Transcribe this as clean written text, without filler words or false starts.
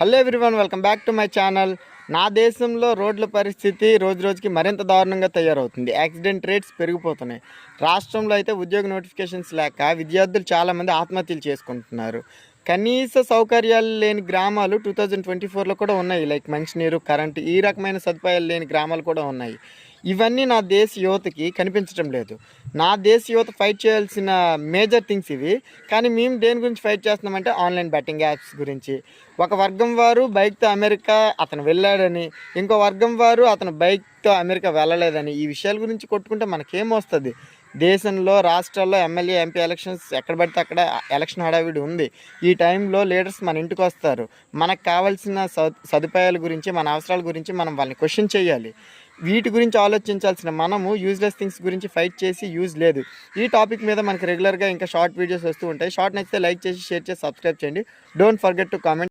Hello everyone, welcome back to my channel. నా దేశంలో రోడ్ల పరిస్థితి రోజు రోజుకి మరింత దారుణంగా తయారవుతుంది. యాక్సిడెంట్ రేట్స్ పెరిగిపోతున్నాయి. రాష్ట్రంలో అయితే ఉద్యోగ నోటిఫికేషన్స్ లేక విద్యార్థులు చాలామంది ఆత్మహత్యలు చేసుకుంటున్నారు. కనీస సౌకర్యాలు లేని గ్రామాలు 2024లో కూడా ఉన్నాయి. లైక్ మంచినీరు, కరెంటు, ఈ రకమైన సదుపాయాలు లేని గ్రామాలు కూడా ఉన్నాయి. ఇవన్నీ నా దేశ యువతకి కనిపించడం లేదు. నా దేశ యువత ఫైట్ చేయాల్సిన మేజర్ థింగ్స్ ఇవి. కానీ మేము దేని గురించి ఫైట్ చేస్తున్నామంటే ఆన్లైన్ బెట్టింగ్ యాప్స్ గురించి. ఒక వర్గం వారు బైక్తో అమెరికా అతను వెళ్ళాడని, ఇంకో వర్గం వారు అతను బైక్తో అమెరికా వెళ్ళలేదని, ఈ విషయాల గురించి కొట్టుకుంటే మనకేమొస్తుంది? దేశంలో, రాష్ట్రాల్లో ఎమ్మెల్యే, ఎంపీ ఎలక్షన్స్ ఎక్కడ పడితే అక్కడ ఎలక్షన్ హడావిడి ఉంది. ఈ టైంలో లీడర్స్ మన ఇంటికి వస్తారు. మనకు కావాల్సిన సదుపాయాల గురించి, మన అవసరాల గురించి మనం వాళ్ళని క్వశ్చన్ చేయాలి. వీటి గురించి ఆలోచించాల్సిన మనము యూజ్లెస్ థింగ్స్ గురించి ఫైట్ చేసి యూజ్ లేదు. ఈ టాపిక్ మీద మనకి రెగ్యులర్గా ఇంకా షార్ట్ వీడియోస్ వస్తూ ఉంటాయి. షార్ట్ నచ్చితే లైక్ చేసి, షేర్ చేసి, సబ్స్క్రైబ్ చేయండి. Don't forget to comment.